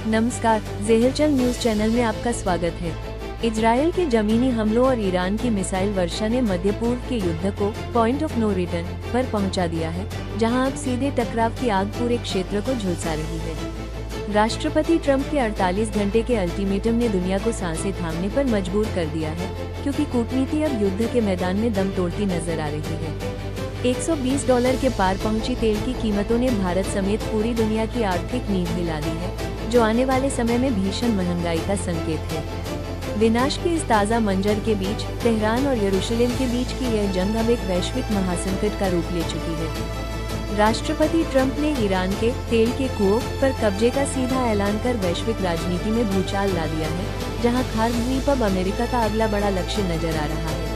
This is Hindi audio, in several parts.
नमस्कार, ज़ेहलचल न्यूज चैनल में आपका स्वागत है। इजरायल के जमीनी हमलों और ईरान की मिसाइल वर्षा ने मध्य पूर्व के युद्ध को पॉइंट ऑफ नो रिटर्न पर पहुंचा दिया है, जहां अब सीधे टकराव की आग पूरे क्षेत्र को झुलसा रही है। राष्ट्रपति ट्रंप के 48 घंटे के अल्टीमेटम ने दुनिया को सांसें थामने पर मजबूर कर दिया है, क्योंकि कूटनीति अब युद्ध के मैदान में दम तोड़ती नजर आ रही है। $120 के पार पहुंची तेल की कीमतों ने भारत समेत पूरी दुनिया की आर्थिक नींद हिला दी है, जो आने वाले समय में भीषण महंगाई का संकेत है। विनाश के इस ताज़ा मंजर के बीच तेहरान और यरूशलेम के बीच की यह जंग अब एक वैश्विक महासंकट का रूप ले चुकी है। राष्ट्रपति ट्रंप ने ईरान के तेल के कुओं पर कब्जे का सीधा ऐलान कर वैश्विक राजनीति में भूचाल ला दिया है, जहां खार द्वीप अब अमेरिका का अगला बड़ा लक्ष्य नजर आ रहा है।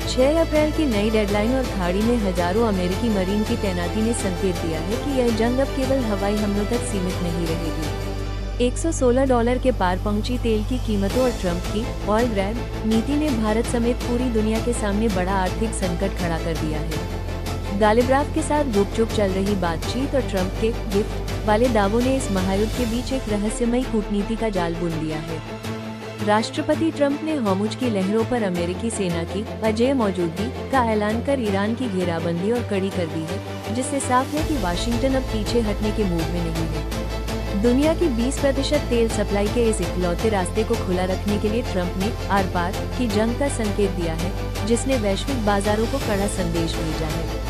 6 अप्रैल की नई डेडलाइन और खाड़ी में हजारों अमेरिकी मरीन की तैनाती ने संकेत दिया है कि यह जंग अब केवल हवाई हमलों तक सीमित नहीं रहेगी। $116 के पार पहुंची तेल की कीमतों और ट्रंप की ऑयल ग्रैब नीति ने भारत समेत पूरी दुनिया के सामने बड़ा आर्थिक संकट खड़ा कर दिया है। गालिब्राफ के साथ गुपचुप चल रही बातचीत और ट्रंप के गिफ्ट वाले दावों ने इस महायुद्ध के बीच एक रहस्यमयी कूटनीति का जाल बुन दिया है। राष्ट्रपति ट्रंप ने होर्मुज की लहरों पर अमेरिकी सेना की अजेय मौजूदगी का ऐलान कर ईरान की घेराबंदी और कड़ी कर दी है, जिससे साफ है कि वाशिंगटन अब पीछे हटने के मूड में नहीं है। दुनिया की 20% तेल सप्लाई के इस इकलौते रास्ते को खुला रखने के लिए ट्रंप ने आर पार की जंग का संकेत दिया है, जिसने वैश्विक बाजारों को कड़ा संदेश भेजा है।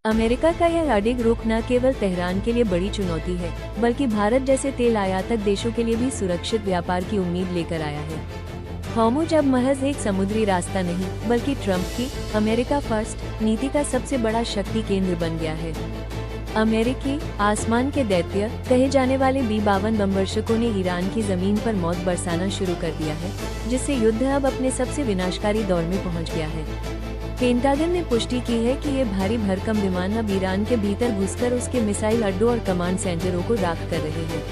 अमेरिका का यह अडिग रुख न केवल तेहरान के लिए बड़ी चुनौती है, बल्कि भारत जैसे तेल आयातक देशों के लिए भी सुरक्षित व्यापार की उम्मीद लेकर आया है। होर्मुज अब महज एक समुद्री रास्ता नहीं, बल्कि ट्रंप की अमेरिका फर्स्ट नीति का सबसे बड़ा शक्ति केंद्र बन गया है। अमेरिकी आसमान के दैत्य कहे जाने वाले B-52 बमवर्षकों ने ईरान की जमीन पर मौत बरसाना शुरू कर दिया है, जिससे युद्ध अब अपने सबसे विनाशकारी दौर में पहुंच गया है। पेंटागन ने पुष्टि की है कि ये भारी भरकम विमान अब ईरान के भीतर घुसकर उसके मिसाइल अड्डों और कमांड सेंटरों को राख कर रहे हैं।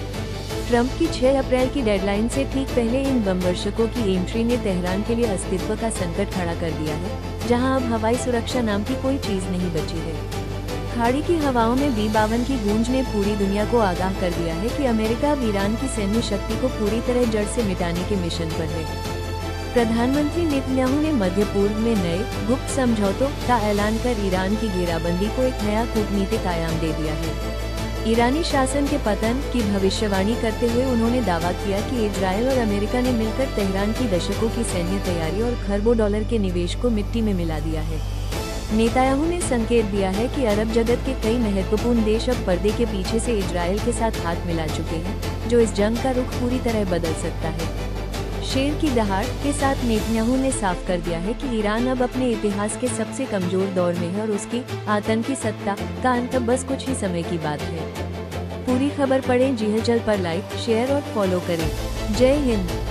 ट्रंप की 6 अप्रैल की डेडलाइन से ठीक पहले इन बमवर्षकों की एंट्री ने तेहरान के लिए अस्तित्व का संकट खड़ा कर दिया है, जहां अब हवाई सुरक्षा नाम की कोई चीज नहीं बची है। खाड़ी की हवाओं में B-52 की गूंज ने पूरी दुनिया को आगाह कर दिया है कि अमेरिका अब ईरान की सैन्य शक्ति को पूरी तरह जड़ से मिटाने के मिशन पर है। प्रधानमंत्री नेतन्याहू ने मध्य पूर्व में नए गुप्त समझौतों का ऐलान कर ईरान की घेराबंदी को एक नया कूटनीतिक आयाम दे दिया है। ईरानी शासन के पतन की भविष्यवाणी करते हुए उन्होंने दावा किया कि इजरायल और अमेरिका ने मिलकर तेहरान की दशकों की सैन्य तैयारी और खरबों डॉलर के निवेश को मिट्टी में मिला दिया है। नेतान्याहू ने संकेत दिया है कि अरब जगत के कई महत्वपूर्ण देश अब पर्दे के पीछे से इजरायल के साथ हाथ मिला चुके हैं, जो इस जंग का रुख पूरी तरह बदल सकता है। शेर की दहाड़ के साथ नेतन्याहू ने साफ कर दिया है कि ईरान अब अपने इतिहास के सबसे कमजोर दौर में है और उसकी आतंकी सत्ता का अंत बस कुछ ही समय की बात है। पूरी खबर पढ़ें ज़ेहलचल पर लाइक, शेयर और फॉलो करें। जय हिंद।